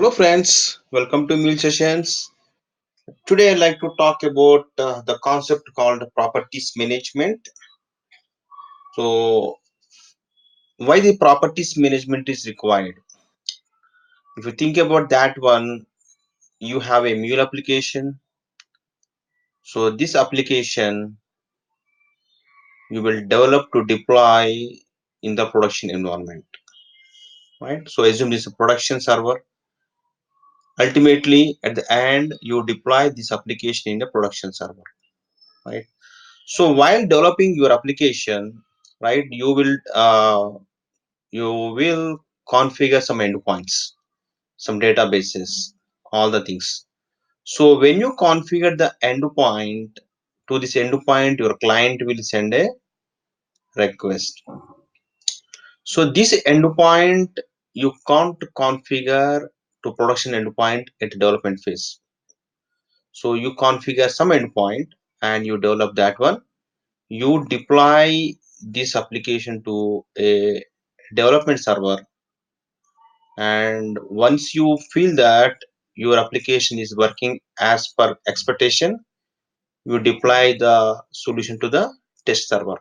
Hello, friends. Welcome to Meal Sessions. Today, I'd like to talk about the concept called properties management. So, why the properties management is required? If you think about that one, you have a mule application. So, this application you will develop to deploy in the production environment, right? So, assume this is a production server. Ultimately, at the end, you deploy this application in the production server, right? So while developing your application, right, you will configure some endpoints, some databases, all the things. So when you configure the endpoint, to this endpoint, your client will send a request. So this endpoint you can't configure to production endpoint at development phase. So you configure some endpoint and you develop that one. You deploy this application to a development server, and once you feel that your application is working as per expectation, you deploy the solution to the test server.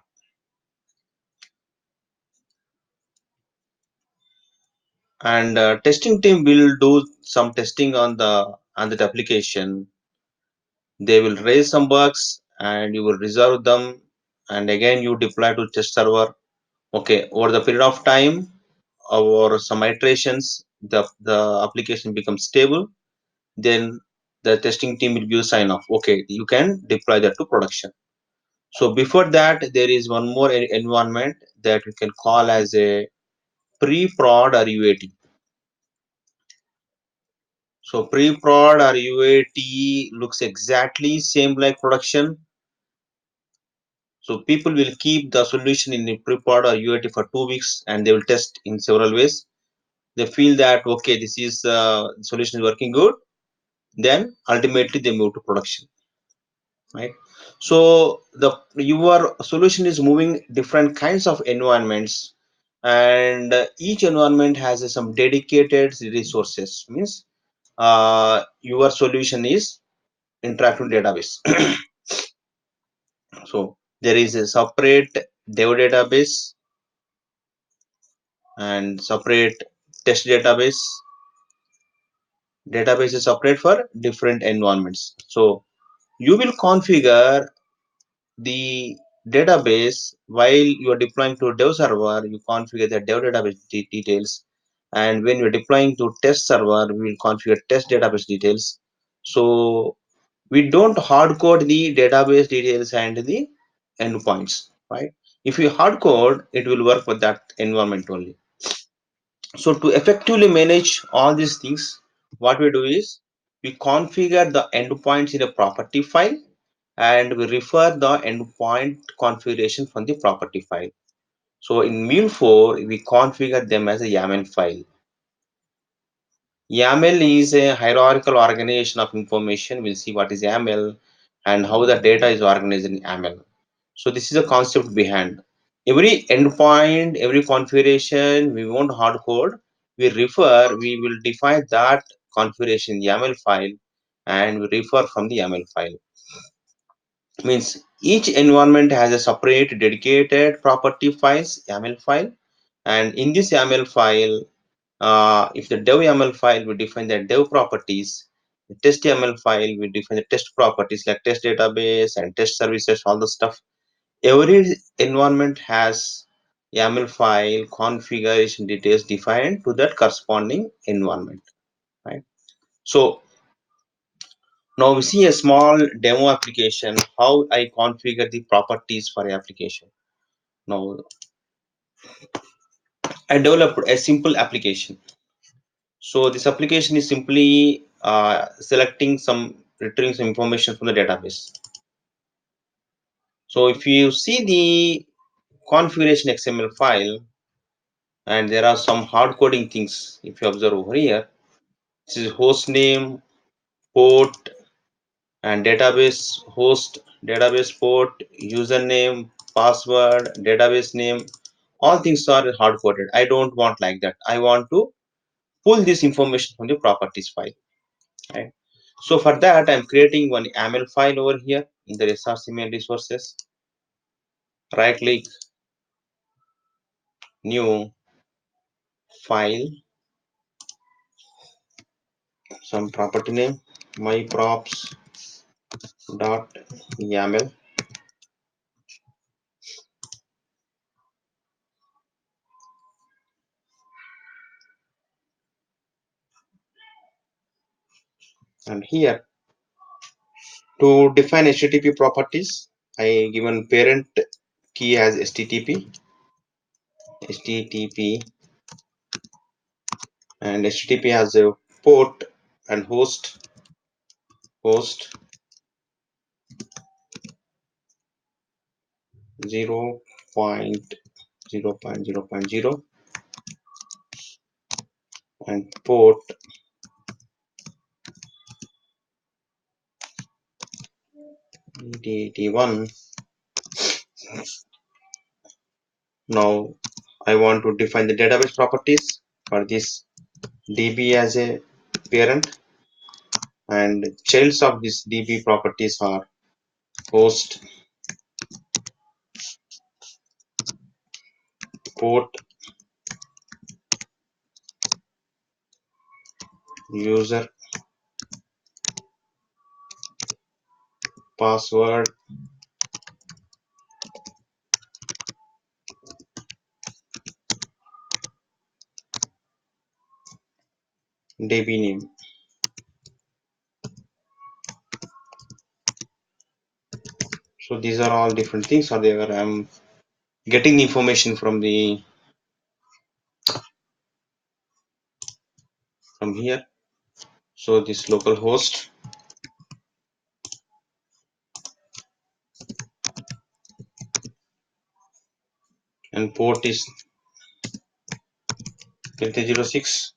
And testing team will do some testing on that application. They will raise some bugs and you will resolve them, and again you deploy to test server. Okay, over the period of time or some iterations, the application becomes stable. Then the testing team will give sign off. Okay, you can deploy that to production. So before that, there is one more environment that we can call as a pre-prod or UAT. So pre-prod or UAT looks exactly same like production. So people will keep the solution in the pre-prod or UAT for 2 weeks and they will test in several ways. They feel that okay, this is solution is working good, then ultimately they move to production, right? So the your solution is moving different kinds of environments, and each environment has some dedicated resources. Means your solution is interactive database. So there is a separate dev database and separate test database. Database is separate for different environments. So you will configure the database while you are deploying to dev server. You configure the dev database details, and when you're deploying to test server, we will configure test database details. So we don't hard code the database details and the endpoints, right? If you hard code, it will work for that environment only. So to effectively manage all these things, what we do is we configure the endpoints in a property file, and we refer the endpoint configuration from the property file. So in Mule4, we configure them as a YAML file. YAML is a hierarchical organization of information. We'll see what is YAML and how the data is organized in YAML. So this is a concept behind. Every endpoint, every configuration, we won't hard code. We will define that configuration YAML file and we refer from the YAML file. Means each environment has a separate dedicated property files YAML file, and in this YAML file, if the dev YAML file, we define the dev properties. The test YAML file, we define the test properties like test database and test services, all the stuff. Every environment has YAML file configuration details defined to that corresponding environment, right? So now we see a small demo application, how I configure the properties for an application. Now I developed a simple application. So this application is simply selecting some, retrieving some information from the database. So if you see the configuration XML file, and there are some hard coding things. If you observe over here, this is host name, port, and database host, database port, username, password, database name. All things are hard coded. I don't want like that. I want to pull this information from the properties file, right? So for that, I'm creating one YAML file over here in the resource resources. Right click, new file, some property name, my props dot YAML, and here to define HTTP properties, I given parent key as HTTP, and HTTP has a port and host 0.0.0.0 and port 8081. Now I want to define the database properties for this DB as a parent, and childs of this DB properties are host, port, user, password, DB name. So these are all different things are there. I'm getting information from here. So this local host and port is 3006,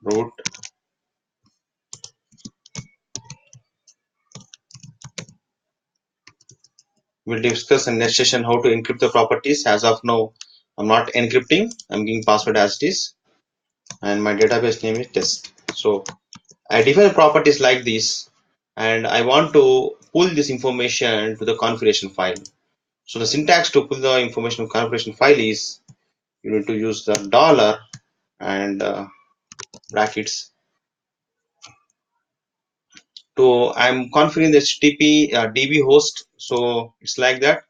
root. We'll discuss in next session how to encrypt the properties. As of now, I'm not encrypting. I'm giving password as it is, and my database name is test. So I define properties like this, and I want to pull this information to the configuration file. So the syntax to pull the information to configuration file is you need to use the dollar and brackets. So I'm configuring the HTTP DB host. So it's like that.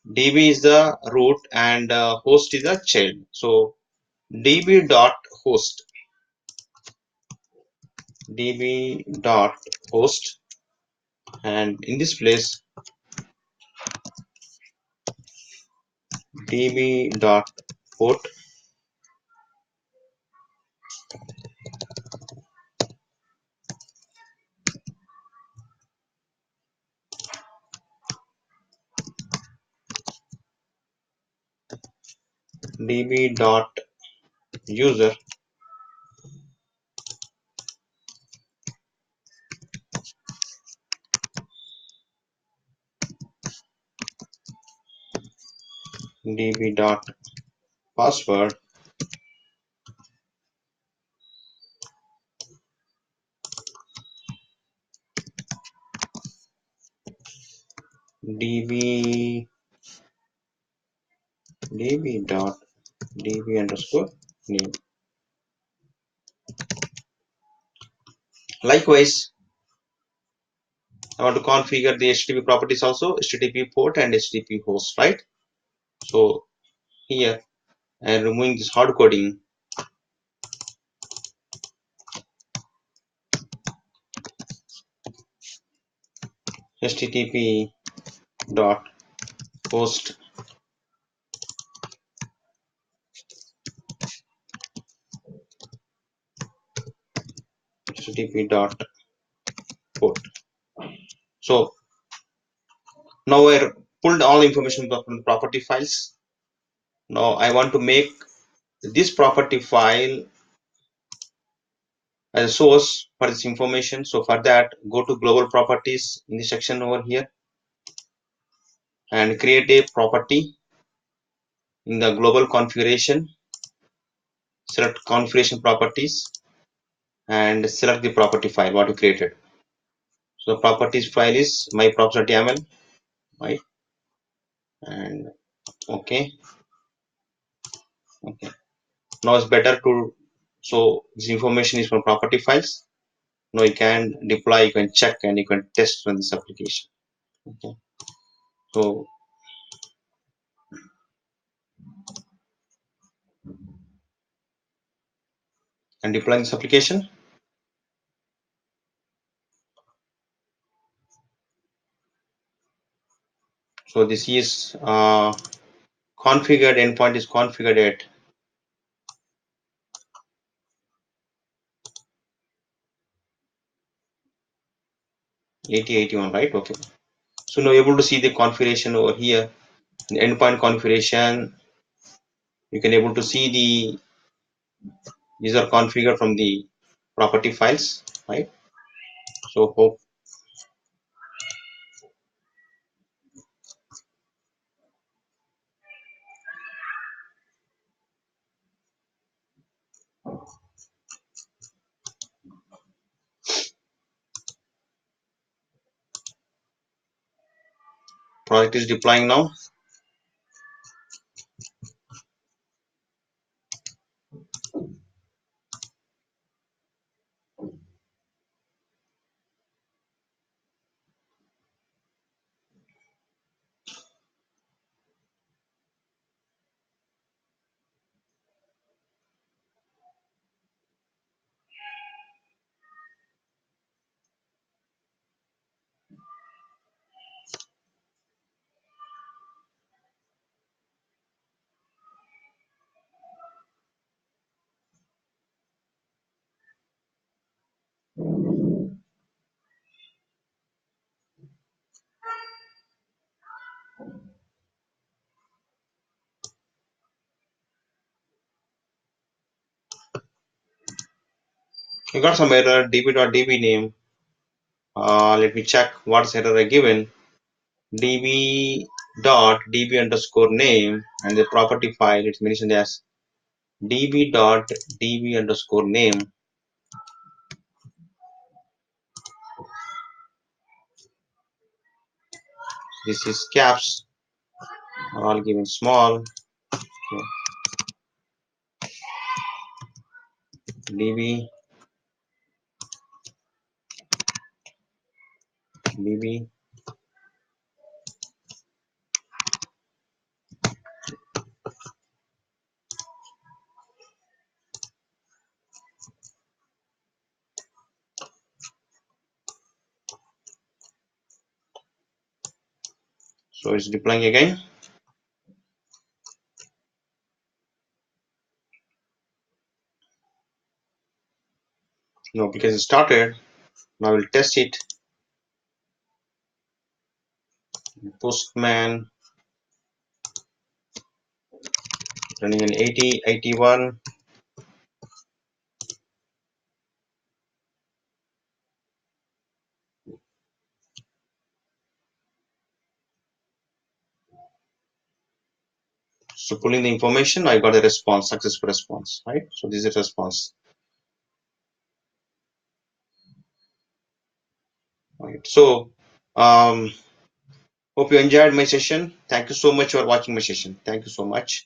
DB is the root and host is the child. So db dot host, db dot host, and in this place db dot port, db dot user, db dot password, db db dot db underscore name. Likewise, I want to configure the HTTP properties also, HTTP port and HTTP host, right? So here I am removing this hard coding, HTTP dot host, HTTP dot port. So now I pulled all information from property files. Now I want to make this property file as a source for this information. So for that, go to global properties in the section over here and create a property in the global configuration. Select configuration properties and select the property file what you created. So the properties file is myprops.yaml, right? And okay, okay. Now it's better to, so this information is from property files. Now you can deploy, you can check, and you can test run this application. Okay. So and deploying this application. So this is configured, endpoint is configured at 8081, right? Okay. So now you're able to see the configuration over here. The endpoint configuration, you can able to see the, these are configured from the property files, right? So hope project is deploying now. You got some error db.db name. Let me check what's error I given. db.db underscore name and the property file it's mentioned as db.db underscore name. This is caps are all given small. So db db. So it's deploying again. No, because it started. Now we'll test it. Postman running in 8081. So pulling the information, I got a response, successful response, right? So this is a response. Right. So hope you enjoyed my session. Thank you so much for watching my session. Thank you so much.